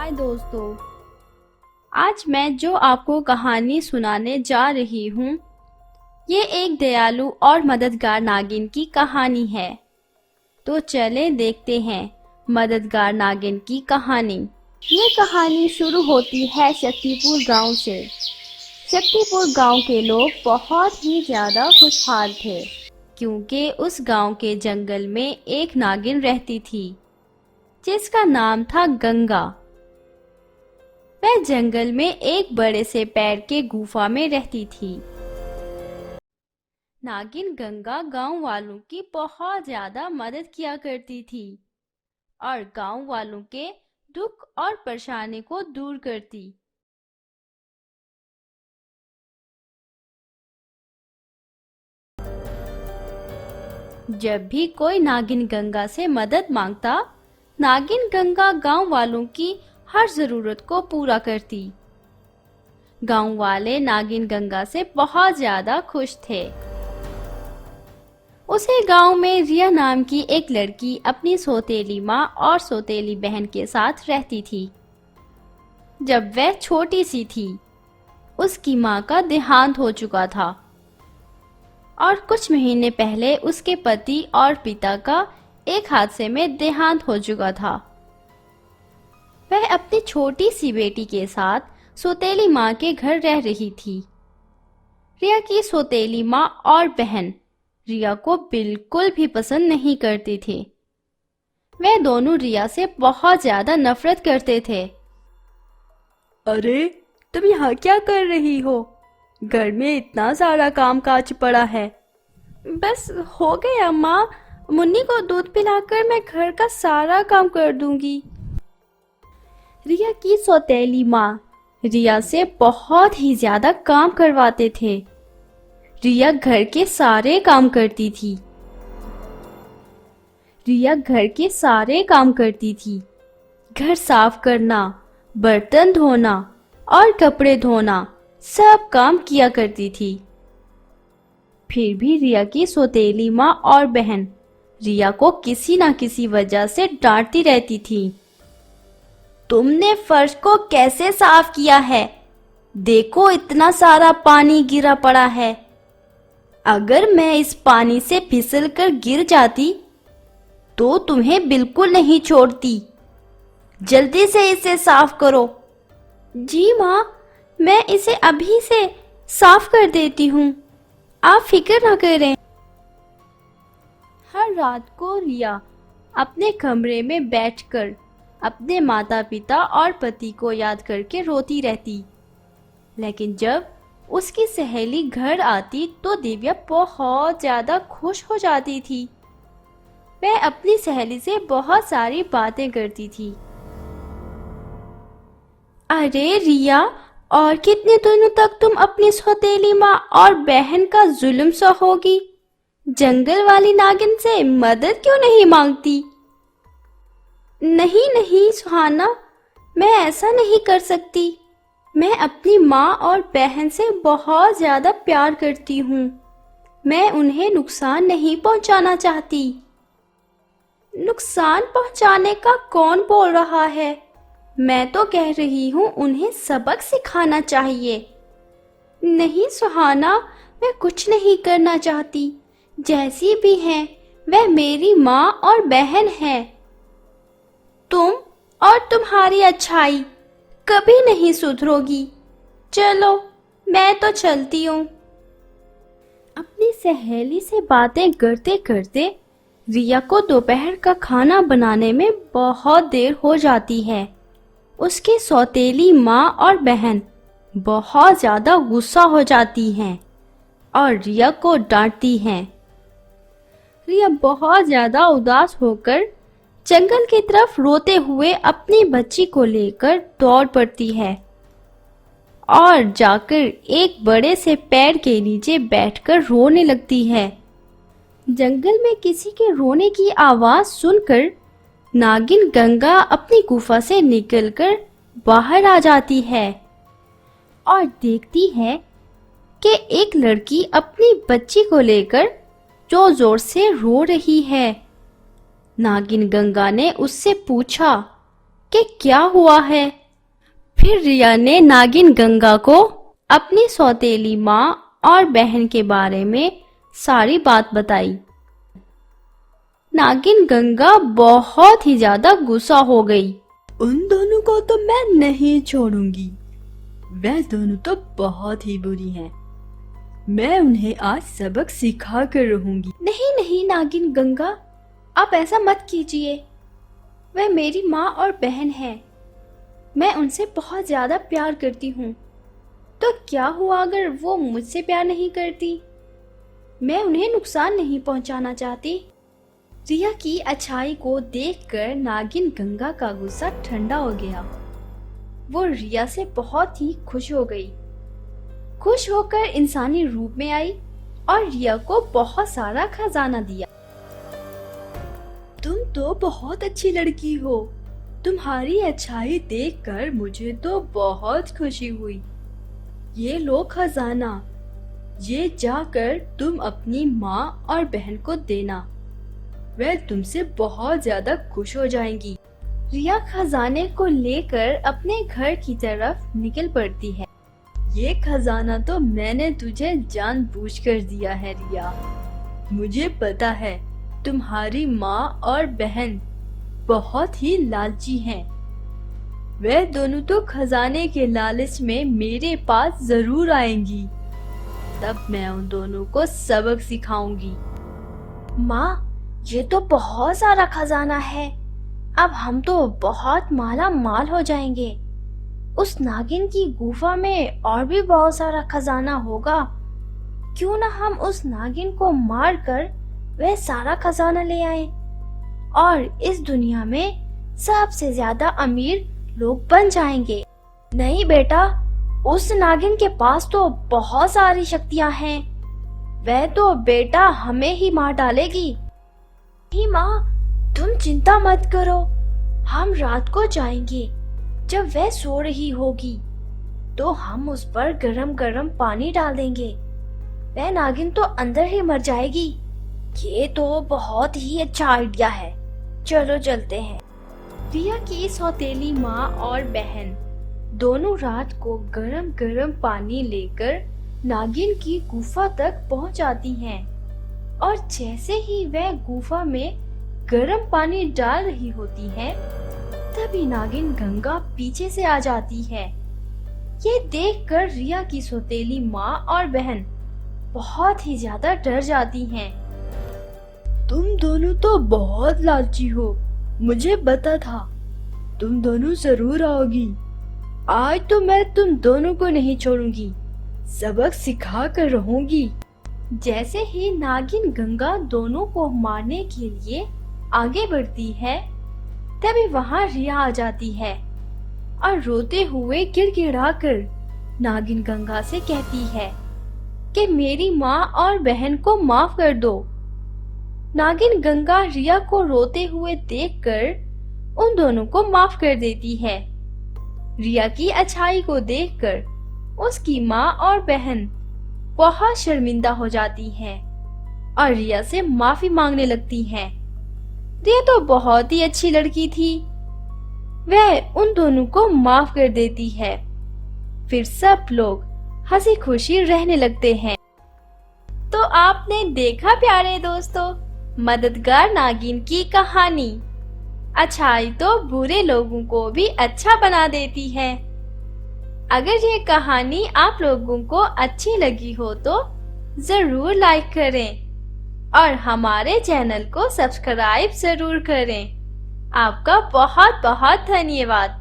हाय दोस्तों, आज मैं जो आपको कहानी सुनाने जा रही हूँ, ये एक दयालु और मददगार नागिन की कहानी है। तो चलें देखते हैं मददगार नागिन की कहानी। ये कहानी शुरू होती है शक्तिपुर गांव से। शक्तिपुर गांव के लोग बहुत ही ज़्यादा खुशहाल थे, क्योंकि उस गांव के जंगल में एक नागिन रहती थी, जिसका नाम था गंगा। वह जंगल में एक बड़े से पेड़ के गुफा में रहती थी। नागिन गंगा गांव वालों की बहुत ज्यादा मदद किया करती थी और गांव वालों के दुख और परेशानी को दूर करती। जब भी कोई नागिन गंगा से मदद मांगता, नागिन गंगा गांव वालों की हर जरूरत को पूरा करती। गांव वाले नागिन गंगा से बहुत ज्यादा खुश थे। उसे गांव में रिया नाम की एक लड़की अपनी सौतेली माँ और सौतेली बहन के साथ रहती थी। जब वह छोटी सी थी, उसकी माँ का देहांत हो चुका था और कुछ महीने पहले उसके पति और पिता का एक हादसे में देहांत हो चुका था। वह अपनी छोटी सी बेटी के साथ सौतेली माँ के घर रह रही थी। रिया की सौतेली माँ और बहन रिया को बिल्कुल भी पसंद नहीं करती थी। वे दोनों रिया से बहुत ज्यादा नफरत करते थे। अरे, तुम यहाँ क्या कर रही हो? घर में इतना सारा काम काज पड़ा है। बस हो गया माँ, मुन्नी को दूध पिलाकर मैं घर का सारा काम कर दूंगी। रिया की सौतेली माँ रिया से बहुत ही ज्यादा काम करवाते थे। रिया घर के सारे काम करती थी। घर साफ करना, बर्तन धोना और कपड़े धोना, सब काम किया करती थी। फिर भी रिया की सौतेली माँ और बहन रिया को किसी ना किसी वजह से डांटती रहती थी। तुमने फर्श को कैसे साफ किया है? देखो, इतना सारा पानी गिरा पड़ा है। अगर मैं इस पानी से फिसल कर गिर जाती तो तुम्हें बिल्कुल नहीं छोड़ती। जल्दी से इसे साफ करो। जी माँ, मैं इसे अभी से साफ कर देती हूँ, आप फिक्र ना करें। हर रात को रिया अपने कमरे में बैठकर अपने माता पिता और पति को याद करके रोती रहती। लेकिन जब उसकी सहेली घर आती तो दिव्या बहुत ज्यादा खुश हो जाती थी। वह अपनी सहेली से बहुत सारी बातें करती थी। अरे रिया, और कितने दिनों तक तुम अपनी सौतेली माँ और बहन का जुल्म सहोगी? जंगल वाली नागिन से मदद क्यों नहीं मांगती? नहीं नहीं सुहाना, मैं ऐसा नहीं कर सकती। मैं अपनी माँ और बहन से बहुत ज्यादा प्यार करती हूँ। मैं उन्हें नुकसान नहीं पहुँचाना चाहती। नुकसान पहुँचाने का कौन बोल रहा है? मैं तो कह रही हूँ उन्हें सबक सिखाना चाहिए। नहीं सुहाना, मैं कुछ नहीं करना चाहती। जैसी भी हैं, वह मेरी माँ और बहन है। तुम और तुम्हारी अच्छाई कभी नहीं सुधरोगी। चलो, मैं तो चलती हूँ। अपनी सहेली से बातें करते करते रिया को दोपहर का खाना बनाने में बहुत देर हो जाती है। उसकी सौतेली माँ और बहन बहुत ज्यादा गुस्सा हो जाती हैं और रिया को डांटती हैं। रिया बहुत ज्यादा उदास होकर जंगल की तरफ रोते हुए अपनी बच्ची को लेकर दौड़ पड़ती है और जाकर एक बड़े से पेड़ के नीचे बैठकर रोने लगती है। जंगल में किसी के रोने की आवाज सुनकर नागिन गंगा अपनी गुफा से निकलकर बाहर आ जाती है और देखती है कि एक लड़की अपनी बच्ची को लेकर जोर जोर से रो रही है। नागिन गंगा ने उससे पूछा कि क्या हुआ है। फिर रिया ने नागिन गंगा को अपनी सौतेली माँ और बहन के बारे में सारी बात बताई। नागिन गंगा बहुत ही ज्यादा गुस्सा हो गई। उन दोनों को तो मैं नहीं छोड़ूंगी। वे दोनों तो बहुत ही बुरी हैं। मैं उन्हें आज सबक सिखा कर रहूंगी। नहीं नहीं नागिन गंगा, आप ऐसा मत कीजिए। वह मेरी माँ और बहन है। मैं उनसे बहुत ज्यादा प्यार करती हूँ। तो क्या हुआ अगर वो मुझसे प्यार नहीं करती? मैं उन्हें नुकसान नहीं पहुँचाना चाहती। रिया की अच्छाई को देखकर नागिन गंगा का गुस्सा ठंडा हो गया। वो रिया से बहुत ही खुश हो गई। खुश होकर इंसानी रूप में आई और रिया को बहुत सारा खजाना दिया। तुम तो बहुत अच्छी लड़की हो। तुम्हारी अच्छाई देखकर मुझे तो बहुत खुशी हुई। ये लो खजाना, ये जाकर तुम अपनी माँ और बहन को देना। वे तुमसे बहुत ज्यादा खुश हो जाएंगी। रिया खजाने को लेकर अपने घर की तरफ निकल पड़ती है। ये खजाना तो मैंने तुझे जानबूझकर दिया है रिया। मुझे पता है तुम्हारी माँ और बहन बहुत ही लालची हैं। वे दोनों तो खजाने के लालच में मेरे पास जरूर आएंगी। तब मैं उन दोनों को सबक सिखाऊंगी। माँ, ये तो बहुत सारा खजाना है। अब हम तो बहुत माला माल हो जाएंगे। उस नागिन की गुफा में और भी बहुत सारा खजाना होगा। क्यों ना हम उस नागिन को मार कर वह सारा खजाना ले आए और इस दुनिया में सबसे ज्यादा अमीर लोग बन जाएंगे। नहीं बेटा, उस नागिन के पास तो बहुत सारी शक्तियां हैं। वह तो बेटा हमें ही मार डालेगी। नहीं माँ, तुम चिंता मत करो। हम रात को जाएंगे। जब वह सो रही होगी तो हम उस पर गरम गरम पानी डाल देंगे। वह नागिन तो अंदर ही मर जाएगी। ये तो बहुत ही अच्छा आइडिया है। चलो चलते हैं। रिया की सौतेली माँ और बहन दोनों रात को गरम गरम पानी लेकर नागिन की गुफा तक पहुंच जाती हैं। और जैसे ही वह गुफा में गर्म पानी डाल रही होती है, तभी नागिन गंगा पीछे से आ जाती है। ये देखकर रिया की सौतेली माँ और बहन बहुत ही ज्यादा डर जाती हैं। तुम दोनों तो बहुत लालची हो। मुझे पता था तुम दोनों जरूर आओगी। आज तो मैं तुम दोनों को नहीं छोड़ूंगी। सबक सिखा कर रहूंगी। जैसे ही नागिन गंगा दोनों को मारने के लिए आगे बढ़ती है, तभी वहाँ रिया आ जाती है और रोते हुए गिड़गिड़ाकर नागिन गंगा से कहती है कि मेरी माँ और बहन को माफ कर दो। नागिन गंगा रिया को रोते हुए देखकर उन दोनों को माफ कर देती है। रिया की अच्छाई को देखकर उसकी माँ और बहन बहुत शर्मिंदा हो जाती हैं और रिया से माफी मांगने लगती हैं। रिया तो बहुत ही अच्छी लड़की थी। वह उन दोनों को माफ कर देती है। फिर सब लोग हंसी खुशी रहने लगते हैं। तो आपने देखा प्यारे दोस्तों, मददगार नागिन की कहानी। अच्छाई तो बुरे लोगों को भी अच्छा बना देती है। अगर ये कहानी आप लोगों को अच्छी लगी हो तो जरूर लाइक करें और हमारे चैनल को सब्सक्राइब जरूर करें। आपका बहुत बहुत धन्यवाद।